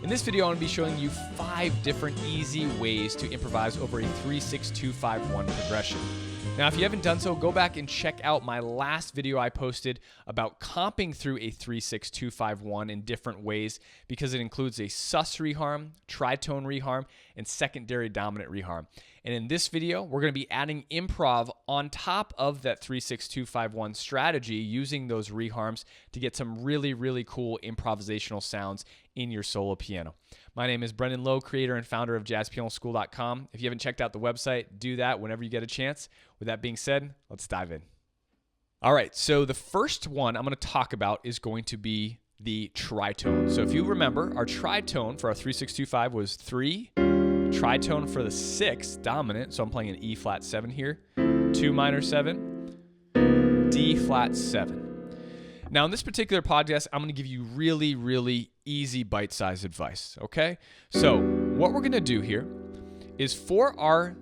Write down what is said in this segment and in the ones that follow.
In this video, I'm going to be showing you 5 different easy ways to improvise over a 3-6-2-5-1 progression. Now, if you haven't done so, go back and check out my last video I posted about comping through a 3-6-2-5-1 in different ways, because it includes a sus reharm, tritone reharm, and secondary dominant reharm. And in this video, we're going to be adding improv on top of that 3-6-2-5-1 strategy, using those reharms to get some really, really cool improvisational sounds in your solo piano. My name is Brendan Lowe, creator and founder of jazzpianoschool.com. If you haven't checked out the website, do that whenever you get a chance. With that being said, let's dive in. All right, so the first one I'm going to talk about is going to be the tritone. So if you remember, our tritone for our 3-6-2-5 was 3, tritone for the 6, dominant, so I'm playing an E flat 7 here, 2 minor 7, D flat 7. Now, in this particular podcast, I'm going to give you really, really easy bite-sized advice, okay? So what we're going to do here is for our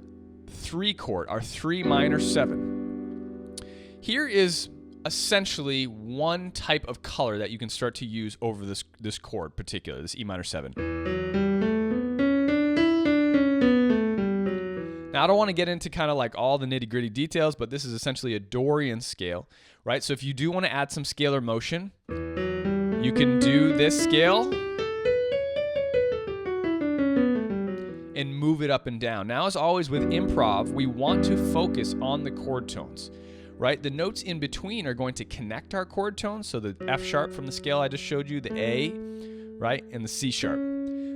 3 chord, our 3 minor 7, here is essentially one type of color that you can start to use over this chord particular, this E minor 7. Now, I don't want to get into kind of like all the nitty-gritty details, but this is essentially a Dorian scale, right? So if you do want to add some scalar motion, you can do this scale and move it up and down. Now, as always with improv, we want to focus on the chord tones, right? The notes in between are going to connect our chord tones. So the F sharp from the scale I just showed you, the A, right, and the C sharp.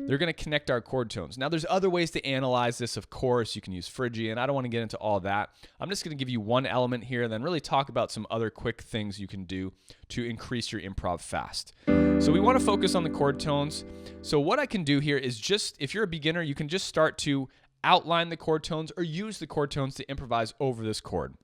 They're going to connect our chord tones. Now, there's other ways to analyze this, of course. You can use Phrygian. I don't want to get into all that. I'm just going to give you one element here and then really talk about some other quick things you can do to increase your improv fast. So we want to focus on the chord tones. So what I can do here is just, if you're a beginner, you can just start to outline the chord tones or use the chord tones to improvise over this chord.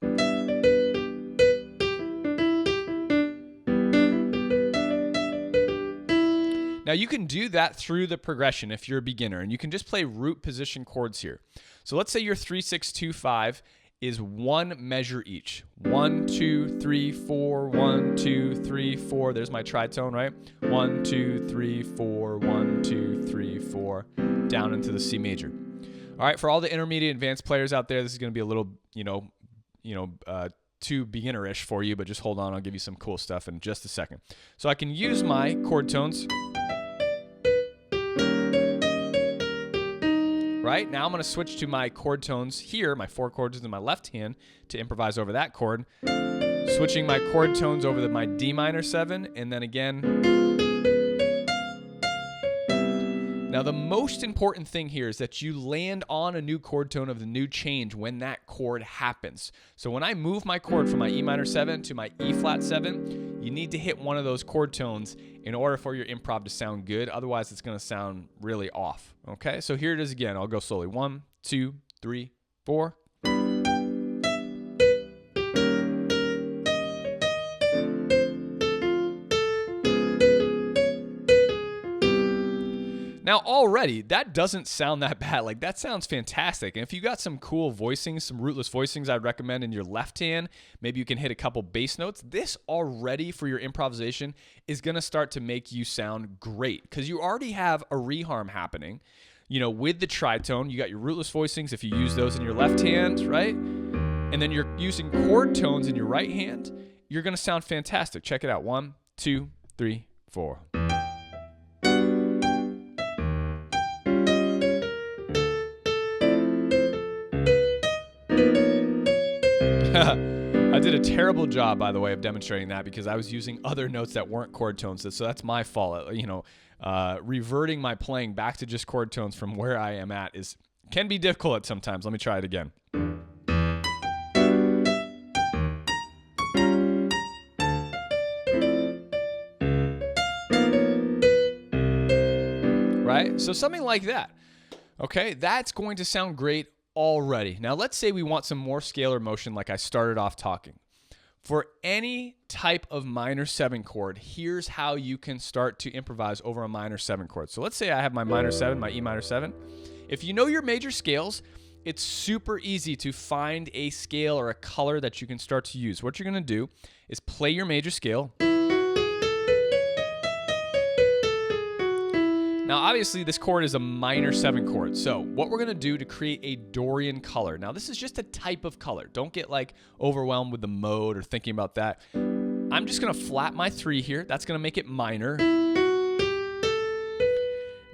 Now, you can do that through the progression if you're a beginner, and you can just play root position chords here. So let's say your 3-6-2-5 is 1 measure each. 1, 2, 3, 4, 1, 2, 3, 4. There's my tritone, right? 1, 2, 3, 4, 1, 2, 3, 4, down into the C major. All right, for all the intermediate advanced players out there, this is going to be a little, too beginner-ish for you, but just hold on. I'll give you some cool stuff in just a second. So I can use my chord tones. Right, now I'm going to switch to my chord tones here, my 4 chords in my left hand, to improvise over that chord. Switching my chord tones over to my D minor 7, and then again. Now, the most important thing here is that you land on a new chord tone of the new change when that chord happens. So when I move my chord from my E minor 7 to my E flat 7, you need to hit one of those chord tones in order for your improv to sound good. Otherwise, it's going to sound really off. Okay, so here it is again. I'll go slowly. 1, 2, 3, 4. Now, already, that doesn't sound that bad. Like, that sounds fantastic. And if you got some cool voicings, some rootless voicings I'd recommend in your left hand, maybe you can hit a couple bass notes. This already, for your improvisation, is going to start to make you sound great, because you already have a reharm happening. You know, with the tritone, you got your rootless voicings if you use those in your left hand, right? And then you're using chord tones in your right hand. You're going to sound fantastic. Check it out. 1, 2, 3, 4. I did a terrible job, by the way, of demonstrating that, because I was using other notes that weren't chord tones. So that's my fault. Reverting my playing back to just chord tones from where I am at can be difficult sometimes. Let me try it again. Right? So something like that. Okay, that's going to sound great already. Now, let's say we want some more scalar motion like I started off talking. For any type of minor 7 chord, here's how you can start to improvise over a minor 7 chord. So let's say I have my minor 7, my E minor 7. If you know your major scales, it's super easy to find a scale or a color that you can start to use. What you're going to do is play your major scale. Now, obviously, this chord is a minor 7 chord. So what we're going to do to create a Dorian color. Now, this is just a type of color. Don't get like overwhelmed with the mode or thinking about that. I'm just going to flat my 3 here. That's going to make it minor.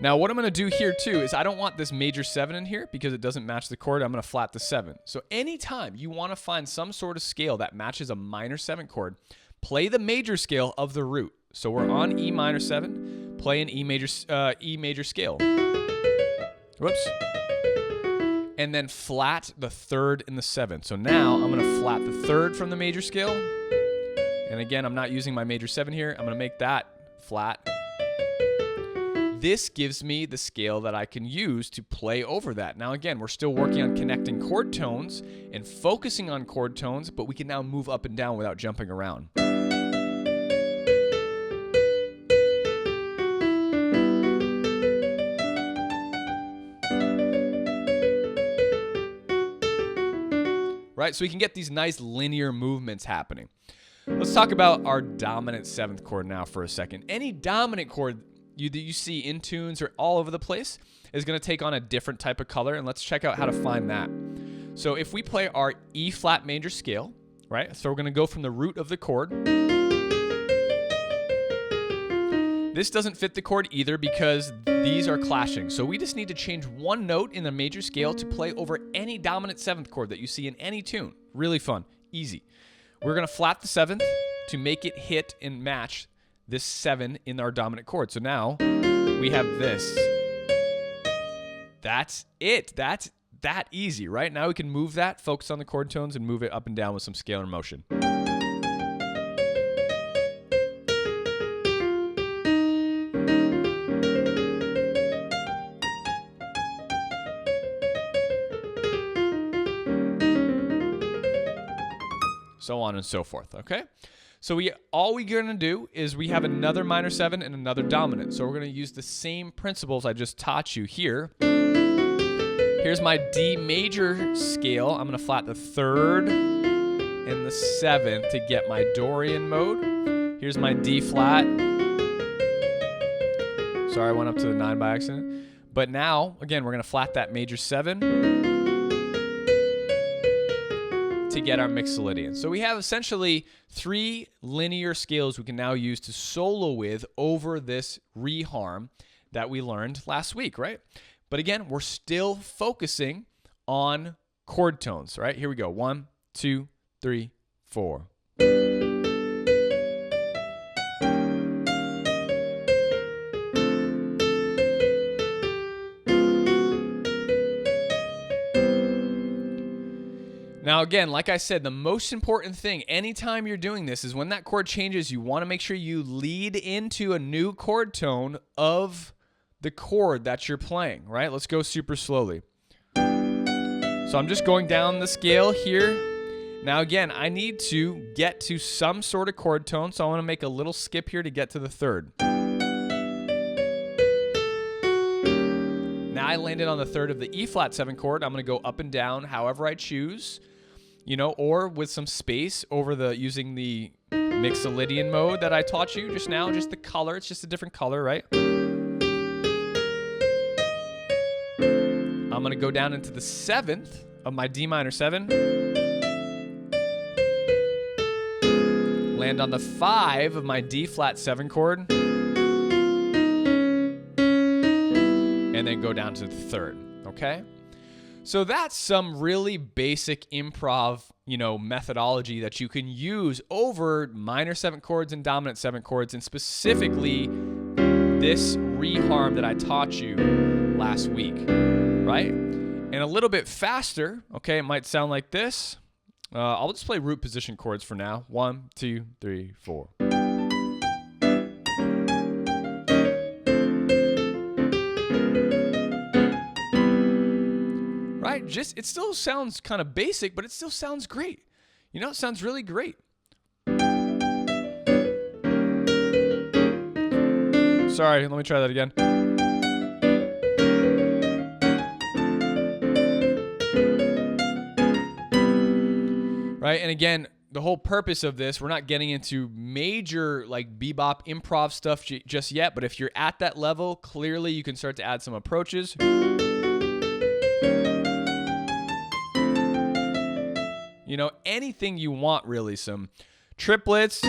Now, what I'm going to do here too is I don't want this major 7 in here because it doesn't match the chord. I'm going to flat the 7. So anytime you want to find some sort of scale that matches a minor 7 chord, play the major scale of the root. So we're on E minor 7, play an E major scale. Whoops. And then flat the 3rd and the 7th. So now I'm going to flat the 3rd from the major scale. And again, I'm not using my major 7 here. I'm going to make that flat. This gives me the scale that I can use to play over that. Now again, we're still working on connecting chord tones and focusing on chord tones, but we can now move up and down without jumping around. Right, so we can get these nice linear movements happening. Let's talk about our dominant 7th chord now for a second. Any dominant chord that you see in tunes or all over the place is going to take on a different type of color, and let's check out how to find that. So if we play our E flat major scale, right? So we're going to go from the root of the chord. This doesn't fit the chord either because these are clashing. So we just need to change one note in the major scale to play over any dominant 7th chord that you see in any tune. Really fun, easy. We're going to flat the 7th to make it hit and match this 7 in our dominant chord. So now we have this. That's it. That's that easy, right? Now we can move that, focus on the chord tones, and move it up and down with some scalar motion. So on and so forth, okay? So all we're going to do is we have another minor 7 and another dominant. So we're going to use the same principles I just taught you here. Here's my D major scale. I'm going to flat the 3rd and the 7th to get my Dorian mode. Here's my D flat. Sorry, I went up to the 9 by accident. But now, again, we're going to flat that major 7 to get our mixolydian. So we have essentially 3 linear scales we can now use to solo with over this reharm that we learned last week, right? But again, we're still focusing on chord tones, right? Here we go. 1, 2, 3, 4. Now again, like I said, the most important thing anytime you're doing this is when that chord changes, you want to make sure you lead into a new chord tone of the chord that you're playing, right? Let's go super slowly. So I'm just going down the scale here. Now again, I need to get to some sort of chord tone, so I want to make a little skip here to get to the 3rd. Now I landed on the 3rd of the E flat 7 chord. I'm going to go up and down however I choose. You know, or with some space over using the mixolydian mode that I taught you just now, just the color, it's just a different color, right? I'm gonna go down into the 7th of my D minor 7, land on the 5 of my D flat 7 chord, and then go down to the 3rd, okay? So that's some really basic improv, methodology that you can use over minor 7 chords and dominant 7 chords, and specifically this reharm that I taught you last week, right? And a little bit faster, okay, it might sound like this. I'll just play root position chords for now. 1, 2, 3, 4. Right? It still sounds kind of basic, but it still sounds great. It sounds really great. Sorry, let me try that again. Right? And again, the whole purpose of this, we're not getting into major like bebop improv stuff just yet, but if you're at that level, clearly you can start to add some approaches. You know, anything you want, really, some triplets,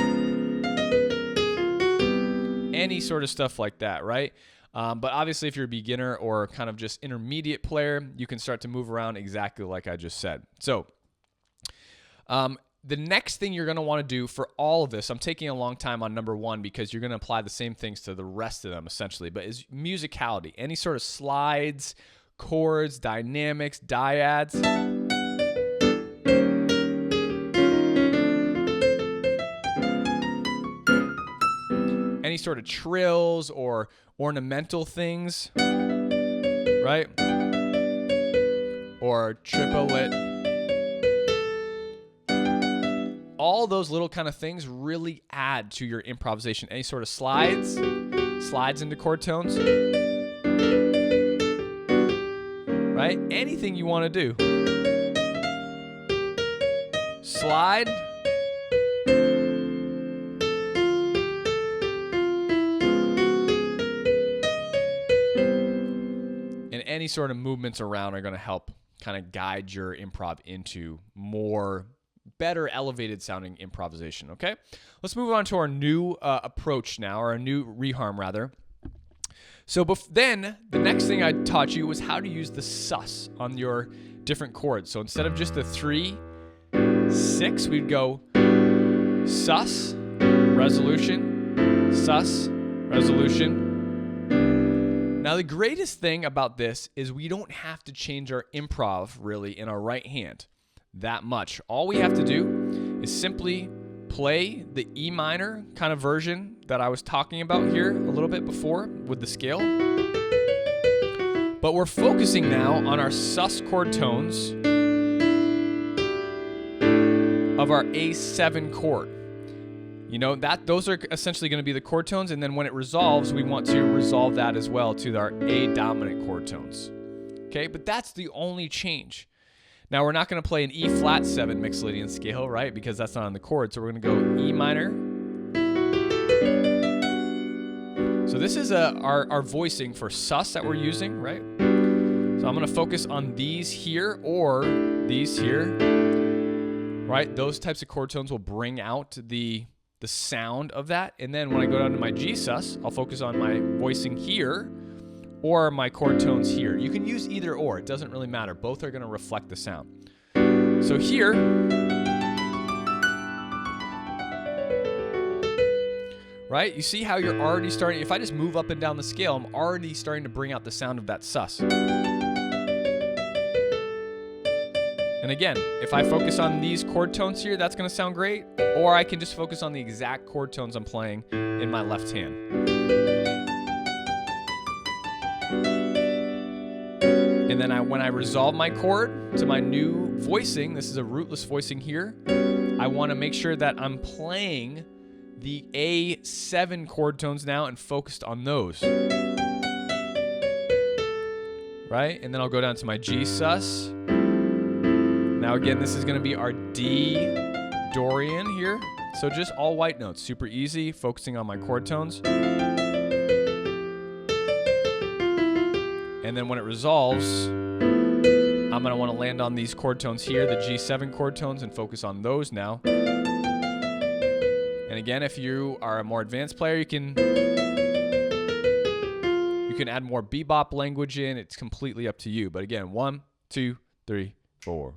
any sort of stuff like that, right? But obviously, if you're a beginner or kind of just intermediate player, you can start to move around exactly like I just said. So the next thing you're going to want to do for all of this, I'm taking a long time on number one because you're going to apply the same things to the rest of them essentially, but is musicality. Any sort of slides, chords, dynamics, dyads. Any sort of trills or ornamental things, right? Or triplet. All those little kind of things really add to your improvisation. Any sort of slides into chord tones, right? Anything you want to do. Slide. And any sort of movements around are going to help kind of guide your improv into better elevated sounding improvisation, okay? Let's move on to our new approach now, or a new reharm rather. So then the next thing I taught you was how to use the sus on your different chords. So instead of just the 3, 6, we'd go sus, resolution, sus, resolution. Now the greatest thing about this is we don't have to change our improv really in our right hand that much. All we have to do is simply play the E minor kind of version that I was talking about here a little bit before with the scale. But we're focusing now on our sus chord tones of our A7 chord. You know, those are essentially going to be the chord tones, and then when it resolves, we want to resolve that as well to our A dominant chord tones. Okay, but that's the only change. Now, we're not going to play an E flat 7 Mixolydian scale, right? Because that's not on the chord. So we're going to go E minor. So this is our voicing for sus that we're using, right? So I'm going to focus on these here or these here, right? Those types of chord tones will bring out the sound of that. And then when I go down to my G sus, I'll focus on my voicing here or my chord tones here. You can use either or. It doesn't really matter. Both are going to reflect the sound. So here, right? You see how you're already starting. If I just move up and down the scale, I'm already starting to bring out the sound of that sus. And again, if I focus on these chord tones here, that's going to sound great. Or I can just focus on the exact chord tones I'm playing in my left hand. And then when I resolve my chord to my new voicing, this is a rootless voicing here, I want to make sure that I'm playing the A7 chord tones now and focused on those. Right? And then I'll go down to my G sus. Now again, this is going to be our D Dorian here. So just all white notes, super easy, focusing on my chord tones. And then when it resolves, I'm going to want to land on these chord tones here, the G7 chord tones, and focus on those now. And again, if you are a more advanced player, you can add more bebop language in. It's completely up to you. But again, 1, 2, 3, 4.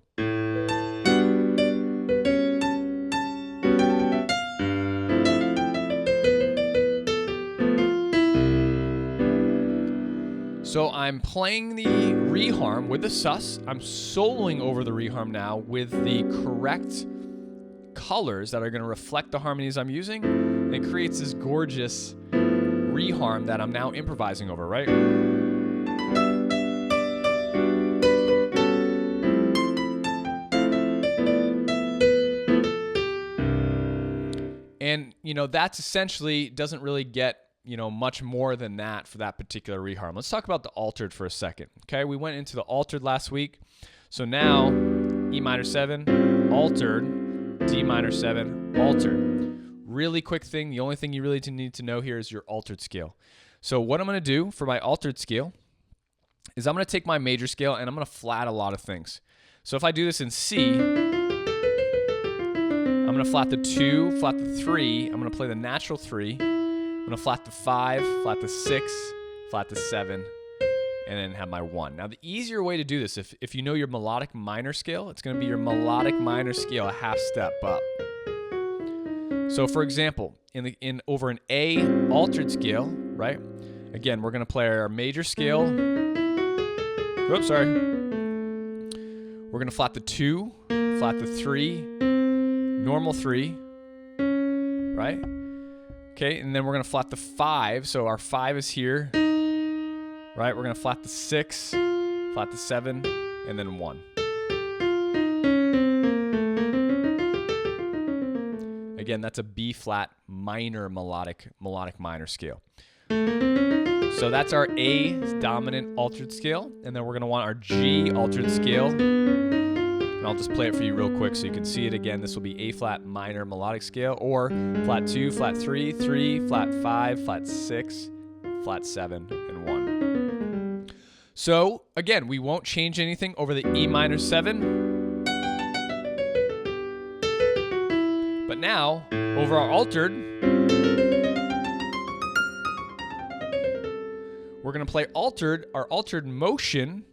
So I'm playing the reharm with the sus. I'm soloing over the reharm now with the correct colors that are going to reflect the harmonies I'm using. And it creates this gorgeous reharm that I'm now improvising over, right? And, you know, that's essentially doesn't really get much more than that for that particular reharm. Let's talk about the altered for a second. Okay, we went into the altered last week. So now, E minor 7, altered, D minor 7, altered. Really quick thing, the only thing you really need to know here is your altered scale. So what I'm going to do for my altered scale is I'm going to take my major scale and I'm going to flat a lot of things. So if I do this in C, I'm going to flat the 2, flat the 3, I'm going to play the natural 3, I'm going to flat the 5, flat the 6, flat the 7, and then have my 1. Now the easier way to do this, if you know your melodic minor scale, it's going to be your melodic minor scale a half step up. So for example, over an A altered scale, right? Again, we're going to play our major scale. Oops, sorry. We're going to flat the 2, flat the 3, normal 3, right? Okay, and then we're going to flat the 5. So our 5 is here. Right, we're going to flat the 6, flat the 7, and then 1. Again, that's a B flat minor melodic minor scale. So that's our A dominant altered scale, and then we're going to want our G altered scale. And I'll just play it for you real quick so you can see it again. This will be A flat minor melodic scale, or flat 2, flat 3, 3, flat 5, flat 6, flat 7, and 1. So, again, we won't change anything over the E minor 7. But now, over our altered, we're going to play our altered motion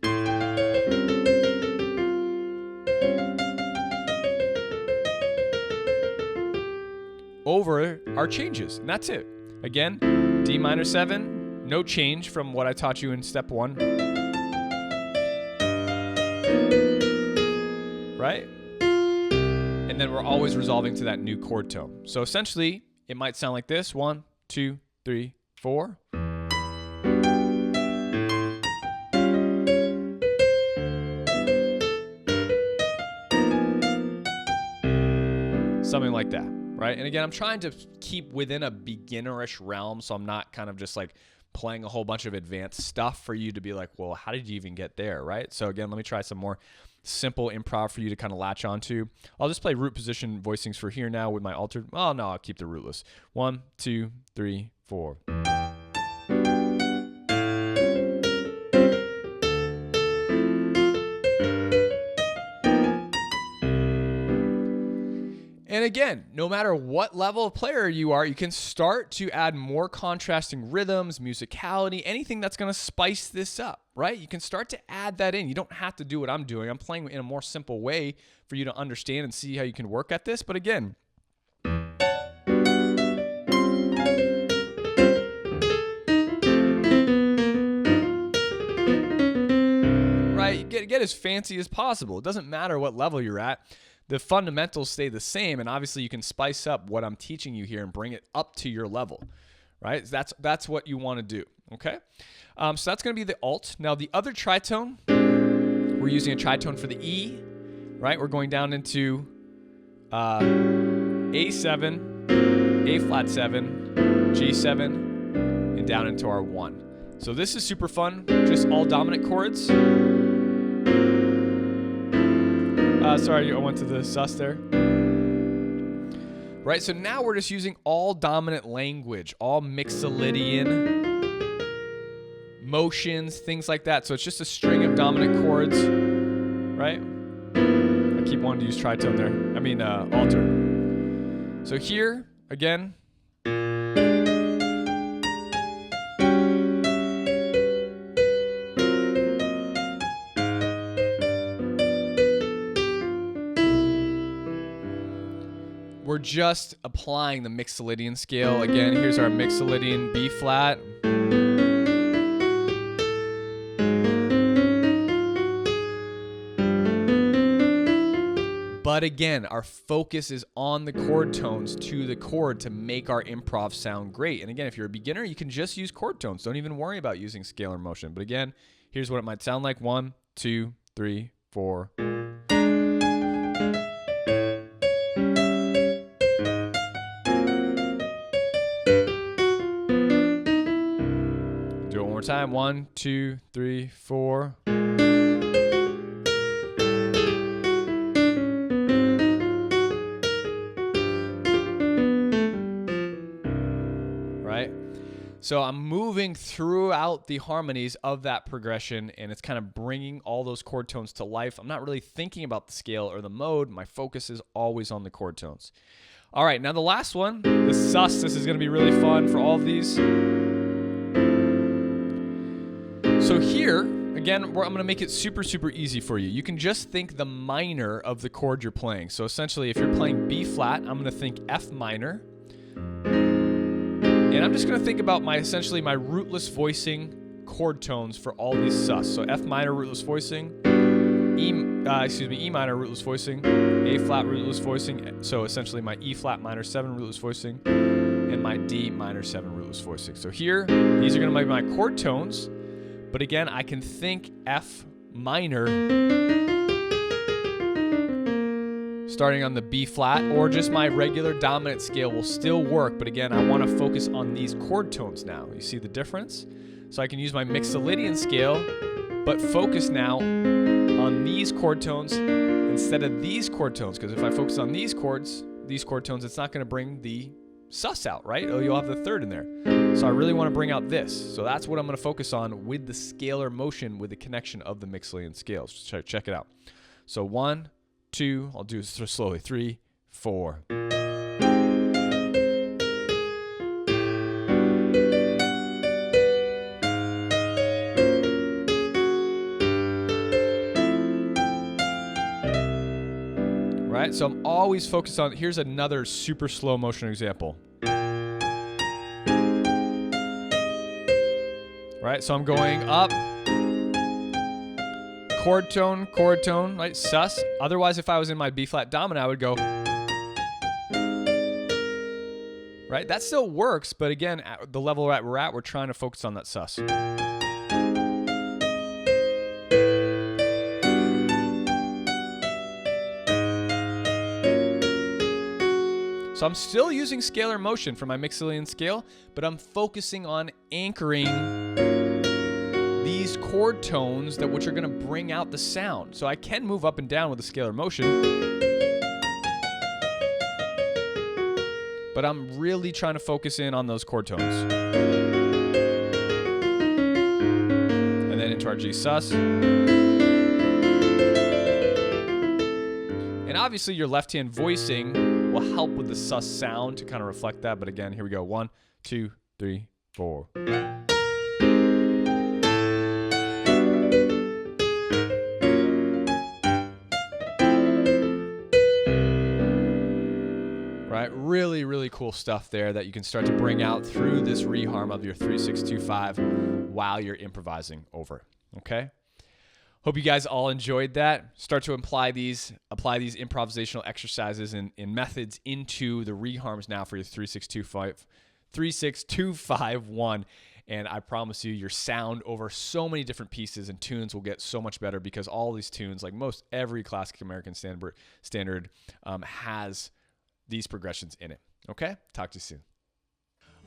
over our changes. And that's it. Again, D minor 7, no change from what I taught you in step 1. Right? And then we're always resolving to that new chord tone. So essentially, it might sound like this. 1, 2, 3, 4. Something like that, right? And again, I'm trying to keep within a beginnerish realm, so I'm not kind of just like playing a whole bunch of advanced stuff for you to be like, well, how did you even get there, right? So again, let me try some more simple improv for you to kind of latch onto. I'll just play root position voicings for here now with my altered. Oh, no, I'll keep the rootless. 1, 2, 3, 4. And again, no matter what level of player you are, you can start to add more contrasting rhythms, musicality, anything that's going to spice this up, right? You can start to add that in. You don't have to do what I'm doing. I'm playing in a more simple way for you to understand and see how you can work at this. But again, right? Get as fancy as possible. It doesn't matter what level you're at. The fundamentals stay the same, and obviously you can spice up what I'm teaching you here and bring it up to your level, right? That's what you want to do, okay? So that's going to be the alt. Now the other tritone, we're using a tritone for the E, right? We're going down into A7, A flat 7, G7, and down into our 1. So this is super fun, just all dominant chords. Sorry, I went to the sus there. Right, so now we're just using all dominant language, all Mixolydian motions, things like that. So it's just a string of dominant chords, right? I keep wanting to use tritone there. I mean, alter. So here, again. We're just applying the Mixolydian scale. Again, here's our Mixolydian B flat. But again, our focus is on the chord tones to the chord to make our improv sound great. And again, if you're a beginner, you can just use chord tones. Don't even worry about using scalar motion. But again, here's what it might sound like. 1, 2, 3, 4. Do it one more time. 1, 2, 3, 4. So I'm moving throughout the harmonies of that progression, and it's kind of bringing all those chord tones to life. I'm not really thinking about the scale or the mode. My focus is always on the chord tones. All right, now the last one, the sus. This is going to be really fun for all of these. So here, again, I'm going to make it super, super easy for you. You can just think the minor of the chord you're playing. So essentially, if you're playing B flat, I'm going to think F minor. And I'm just going to think about essentially my rootless voicing chord tones for all these sus. So F minor rootless voicing, E minor rootless voicing, A flat rootless voicing. So essentially my E flat minor 7 rootless voicing, and my D minor 7 rootless voicing. So here, these are going to be my chord tones. But again, I can think F minor starting on the B flat, or just my regular dominant scale will still work. But again, I want to focus on these chord tones now. You see the difference? So I can use my Mixolydian scale, but focus now on these chord tones instead of these chord tones. Because if I focus on these chord tones, it's not going to bring the sus out, right? Oh, you'll have the third in there. So I really want to bring out this. So that's what I'm going to focus on with the scalar motion with the connection of the Mixolydian scales. Check it out. So 1, 2, I'll do it slowly. 3, 4. Right? So I'm always focused on, here's another super slow motion example. Right? So I'm going up. Chord tone, right? Sus. Otherwise, if I was in my B flat dominant, I would go. Right? That still works, but again, at the level we're at, we're trying to focus on that sus. So I'm still using scalar motion for my Mixolydian scale, but I'm focusing on anchoring these chord tones which are going to bring out the sound. So I can move up and down with the scalar motion, but I'm really trying to focus in on those chord tones. And then into our G sus. And obviously your left hand voicing will help with the sus sound to kind of reflect that. But again, here we go. 1, 2, 3, 4. Right? Really, really cool stuff there that you can start to bring out through this reharm of your 3-6-2-5 while you're improvising over. Okay? Hope you guys all enjoyed that. Start to apply these improvisational exercises and methods into the reharms now for your 3-6-2-5-1. And I promise you, your sound over so many different pieces and tunes will get so much better because all these tunes, like most every classic American standard has these progressions in it. Okay? Talk to you soon.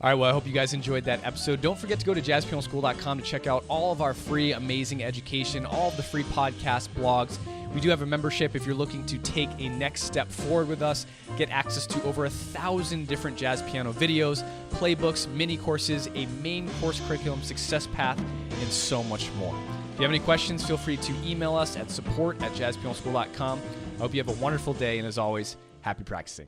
All right, well, I hope you guys enjoyed that episode. Don't forget to go to jazzpianoschool.com to check out all of our free, amazing education, all of the free podcasts, blogs. We do have a membership if you're looking to take a next step forward with us, get access to over 1,000 different jazz piano videos, playbooks, mini courses, a main course curriculum, success path, and so much more. If you have any questions, feel free to email us at support@jazzpianoschool.com. I hope you have a wonderful day, and as always, happy practicing.